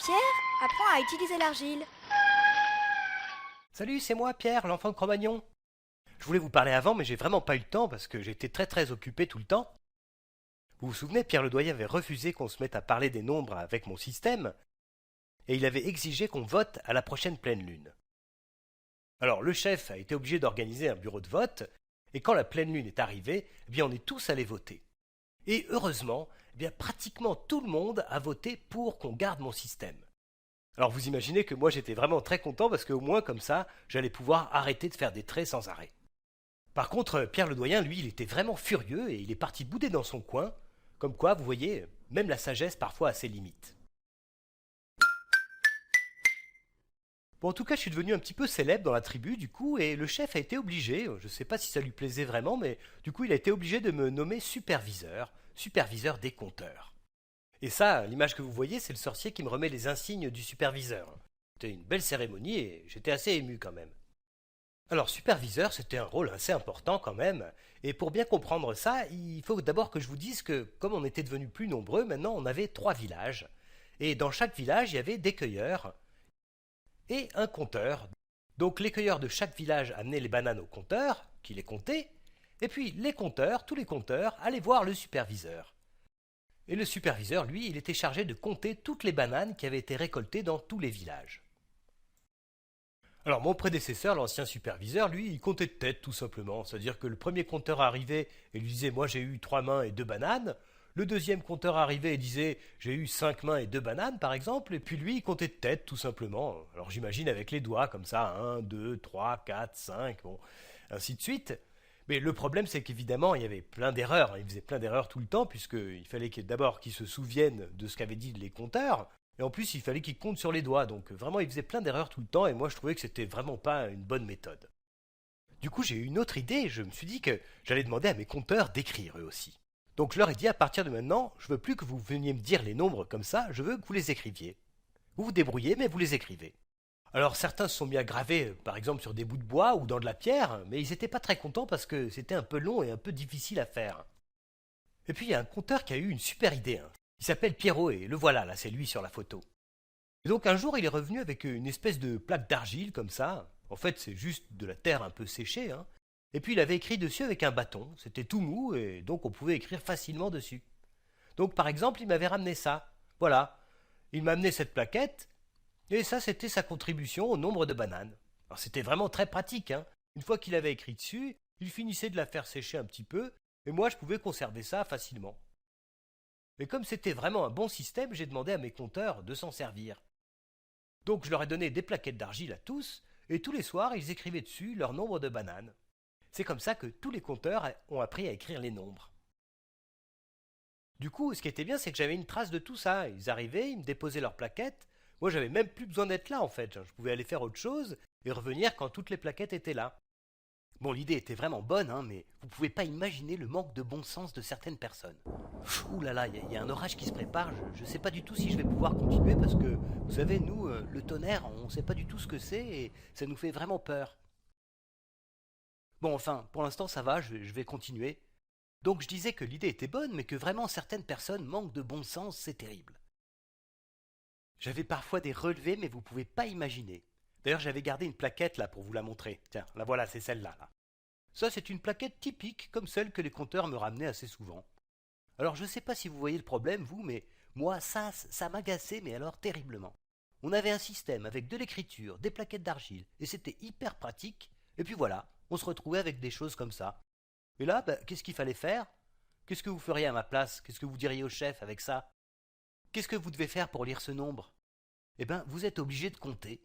Pierre apprend à utiliser l'argile. Salut, c'est moi, Pierre, l'enfant de Cro-Magnon. Je voulais vous parler avant, mais j'ai vraiment pas eu le temps parce que j'étais très occupé tout le temps. Vous vous souvenez, Pierre Ledoyen avait refusé qu'on se mette à parler des nombres avec mon système, et il avait exigé qu'on vote à la prochaine pleine lune. Alors le chef a été obligé d'organiser un bureau de vote, et quand la pleine lune est arrivée, eh bien on est tous allés voter. Et heureusement, eh bien pratiquement tout le monde a voté pour qu'on garde mon système. Alors vous imaginez que moi j'étais vraiment très content parce qu'au moins comme ça, j'allais pouvoir arrêter de faire des traits sans arrêt. Par contre, Pierre Ledoyen, lui, il était vraiment furieux et il est parti bouder dans son coin, comme quoi, vous voyez, même la sagesse parfois a ses limites. Bon, en tout cas, je suis devenu un petit peu célèbre dans la tribu, du coup, et le chef a été obligé, je ne sais pas si ça lui plaisait vraiment, mais du coup, il a été obligé de me nommer superviseur des compteurs. Et ça, l'image que vous voyez, c'est le sorcier qui me remet les insignes du superviseur. C'était une belle cérémonie et j'étais assez ému quand même. Alors, superviseur, c'était un rôle assez important quand même, et pour bien comprendre ça, il faut d'abord que je vous dise que, comme on était devenus plus nombreux, maintenant on avait 3 villages, et dans chaque village, il y avait des cueilleurs et un compteur. Donc les cueilleurs de chaque village amenaient les bananes au compteur, qui les comptait, et puis les compteurs, tous les compteurs, allaient voir le superviseur. Et le superviseur, lui, il était chargé de compter toutes les bananes qui avaient été récoltées dans tous les villages. Alors mon prédécesseur, l'ancien superviseur, lui, il comptait de tête tout simplement. C'est-à-dire que le premier compteur arrivait et lui disait « moi j'ai eu 3 mains et 2 bananes ». Le deuxième compteur arrivait et disait « j'ai eu 5 mains et 2 bananes » par exemple. Et puis lui, il comptait de tête tout simplement. Alors j'imagine avec les doigts comme ça, 1, 2, 3, 4, 5, bon, ainsi de suite. Mais le problème, c'est qu'évidemment, il y avait plein d'erreurs. Il faisait plein d'erreurs tout le temps, puisqu'il fallait d'abord qu'il se souvienne de ce qu'avaient dit les compteurs, et en plus, il fallait qu'il compte sur les doigts. Donc vraiment, il faisait plein d'erreurs tout le temps, et moi, je trouvais que c'était vraiment pas une bonne méthode. Du coup, j'ai eu une autre idée, je me suis dit que j'allais demander à mes compteurs d'écrire eux aussi. Donc je leur ai dit, à partir de maintenant, je veux plus que vous veniez me dire les nombres comme ça, je veux que vous les écriviez. Vous vous débrouillez, mais vous les écrivez. Alors certains se sont mis à graver, par exemple sur des bouts de bois ou dans de la pierre, mais ils n'étaient pas très contents parce que c'était un peu long et un peu difficile à faire. Et puis il y a un conteur qui a eu une super idée. Il s'appelle Pierrot et le voilà, là c'est lui sur la photo. Et donc un jour il est revenu avec une espèce de plaque d'argile comme ça. En fait c'est juste de la terre un peu séchée. Et puis il avait écrit dessus avec un bâton. C'était tout mou et donc on pouvait écrire facilement dessus. Donc par exemple il m'avait ramené ça. Voilà. Il m'a amené cette plaquette. Et ça, c'était sa contribution au nombre de bananes. Alors c'était vraiment très pratique. Une fois qu'il avait écrit dessus, il finissait de la faire sécher un petit peu, et moi je pouvais conserver ça facilement. Et comme c'était vraiment un bon système, j'ai demandé à mes compteurs de s'en servir. Donc je leur ai donné des plaquettes d'argile à tous, et tous les soirs ils écrivaient dessus leur nombre de bananes. C'est comme ça que tous les compteurs ont appris à écrire les nombres. Du coup, ce qui était bien, c'est que j'avais une trace de tout ça. Ils arrivaient, ils me déposaient leurs plaquettes. Moi, j'avais même plus besoin d'être là, en fait. Je pouvais aller faire autre chose et revenir quand toutes les plaquettes étaient là. Bon, l'idée était vraiment bonne, mais vous pouvez pas imaginer le manque de bon sens de certaines personnes. Ouh là là, il y a un orage qui se prépare. Je sais pas du tout si je vais pouvoir continuer parce que, vous savez, nous, le tonnerre, on sait pas du tout ce que c'est et ça nous fait vraiment peur. Bon, enfin, pour l'instant, ça va, je vais continuer. Donc, je disais que l'idée était bonne, mais que vraiment certaines personnes manquent de bon sens, c'est terrible. J'avais parfois des relevés, mais vous pouvez pas imaginer. D'ailleurs, j'avais gardé une plaquette là pour vous la montrer. Tiens, la voilà, c'est celle-là. Là. Ça, c'est une plaquette typique, comme celle que les compteurs me ramenaient assez souvent. Alors, je sais pas si vous voyez le problème, vous, mais moi, ça m'agaçait, mais alors terriblement. On avait un système avec de l'écriture, des plaquettes d'argile, et c'était hyper pratique. Et puis voilà, on se retrouvait avec des choses comme ça. Et là, qu'est-ce qu'il fallait faire? Qu'est-ce que vous feriez à ma place? Qu'est-ce que vous diriez au chef avec ça? Qu'est-ce que vous devez faire pour lire ce nombre? Eh bien, vous êtes obligé de compter.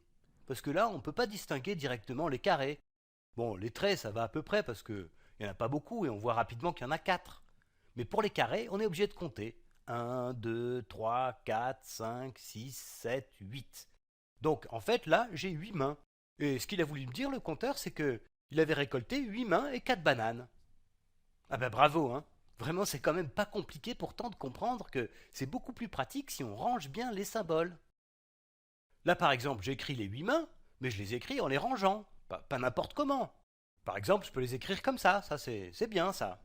Parce que là, on ne peut pas distinguer directement les carrés. Bon, les traits, ça va à peu près parce qu'il n'y en a pas beaucoup et on voit rapidement qu'il y en a 4. Mais pour les carrés, on est obligé de compter. 1, 2, 3, 4, 5, 6, 7, 8. Donc, en fait, là, j'ai 8 mains. Et ce qu'il a voulu me dire, le compteur, c'est que il avait récolté 8 mains et 4 bananes. Ah ben bravo. Vraiment, c'est quand même pas compliqué pourtant de comprendre que c'est beaucoup plus pratique si on range bien les symboles. Là, par exemple, j'écris les 8 mains, mais je les écris en les rangeant, pas n'importe comment. Par exemple, je peux les écrire comme ça c'est bien ça.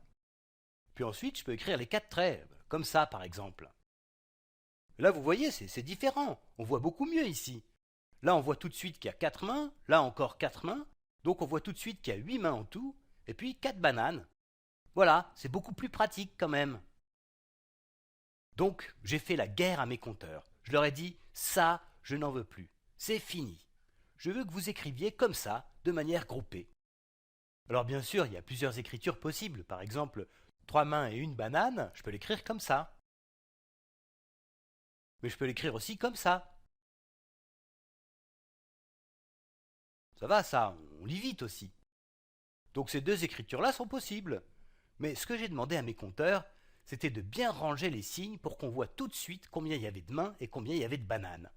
Puis ensuite, je peux écrire les 4 traits, comme ça par exemple. Là, vous voyez, c'est différent. On voit beaucoup mieux ici. Là, on voit tout de suite qu'il y a 4 mains, là encore 4 mains, donc on voit tout de suite qu'il y a 8 mains en tout, et puis 4 bananes. Voilà, c'est beaucoup plus pratique quand même. Donc, j'ai fait la guerre à mes compteurs. Je leur ai dit, ça, je n'en veux plus. C'est fini. Je veux que vous écriviez comme ça, de manière groupée. Alors bien sûr, il y a plusieurs écritures possibles. Par exemple, 3 mains et une banane, je peux l'écrire comme ça. Mais je peux l'écrire aussi comme ça. Ça va, ça, on lit vite aussi. Donc ces deux écritures-là sont possibles. Mais ce que j'ai demandé à mes compteurs, c'était de bien ranger les signes pour qu'on voit tout de suite combien il y avait de mains et combien il y avait de bananes.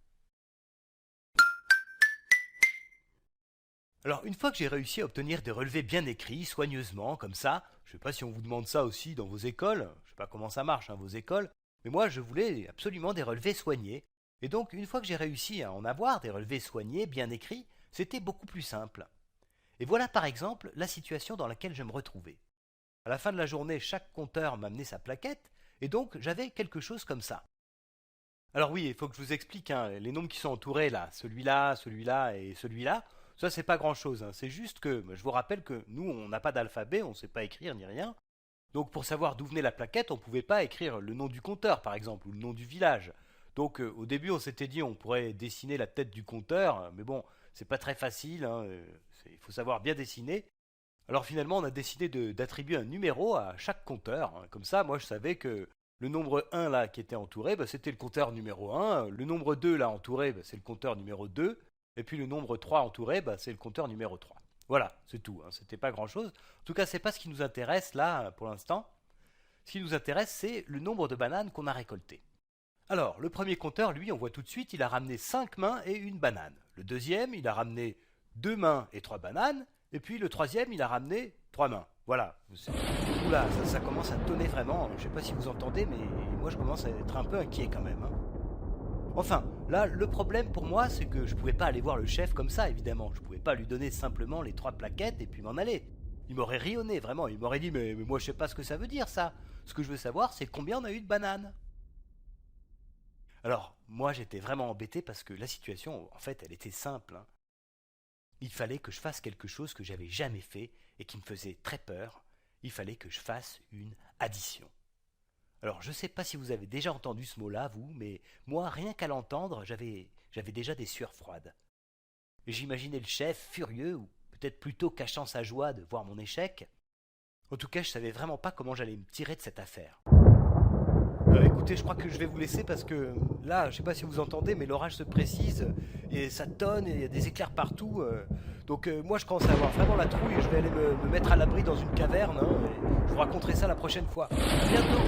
Alors une fois que j'ai réussi à obtenir des relevés bien écrits, soigneusement, comme ça, je ne sais pas si on vous demande ça aussi dans vos écoles, je ne sais pas comment ça marche, vos écoles, mais moi je voulais absolument des relevés soignés. Et donc une fois que j'ai réussi à en avoir des relevés soignés, bien écrits, c'était beaucoup plus simple. Et voilà par exemple la situation dans laquelle je me retrouvais. À la fin de la journée, chaque compteur m'amenait sa plaquette, et donc j'avais quelque chose comme ça. Alors oui, il faut que je vous explique, les nombres qui sont entourés là, celui-là et celui-là, ça c'est pas grand-chose, c'est juste que je vous rappelle que nous on n'a pas d'alphabet, on ne sait pas écrire ni rien, donc pour savoir d'où venait la plaquette, on ne pouvait pas écrire le nom du compteur par exemple, ou le nom du village. Donc au début on s'était dit on pourrait dessiner la tête du compteur, mais bon, c'est pas très facile, il faut savoir bien dessiner. Alors finalement, on a décidé d'attribuer un numéro à chaque compteur. Comme ça, moi je savais que le nombre 1 là qui était entouré, c'était le compteur numéro 1. Le nombre 2 là entouré, c'est le compteur numéro 2. Et puis le nombre 3 entouré, c'est le compteur numéro 3. Voilà, c'est tout. C'était pas grand chose. En tout cas, c'est pas ce qui nous intéresse là pour l'instant. Ce qui nous intéresse, c'est le nombre de bananes qu'on a récoltées. Alors, le premier compteur, lui, on voit tout de suite, il a ramené 5 mains et une banane. Le deuxième, il a ramené 2 mains et 3 bananes. Et puis le troisième, il a ramené 3 mains. Voilà. Oula, ça commence à tonner vraiment. Je ne sais pas si vous entendez, mais moi je commence à être un peu inquiet quand même. Enfin, là, le problème pour moi, c'est que je ne pouvais pas aller voir le chef comme ça, évidemment. Je ne pouvais pas lui donner simplement les 3 plaquettes et puis m'en aller. Il m'aurait rionné, vraiment. Il m'aurait dit, mais moi je sais pas ce que ça veut dire ça. Ce que je veux savoir, c'est combien on a eu de bananes. Alors, moi j'étais vraiment embêté parce que la situation, en fait, elle était simple. Il fallait que je fasse quelque chose que j'avais jamais fait et qui me faisait très peur. Il fallait que je fasse une addition. Alors, je ne sais pas si vous avez déjà entendu ce mot-là, vous, mais moi, rien qu'à l'entendre, j'avais déjà des sueurs froides. Et j'imaginais le chef furieux, ou peut-être plutôt cachant sa joie de voir mon échec. En tout cas, je savais vraiment pas comment j'allais me tirer de cette affaire. Écoutez, je crois que je vais vous laisser parce que là, je sais pas si vous entendez, mais l'orage se précise et ça tonne et il y a des éclairs partout. Donc moi, je commence à avoir vraiment la trouille et je vais aller me mettre à l'abri dans une caverne. Et je vous raconterai ça la prochaine fois. À bientôt.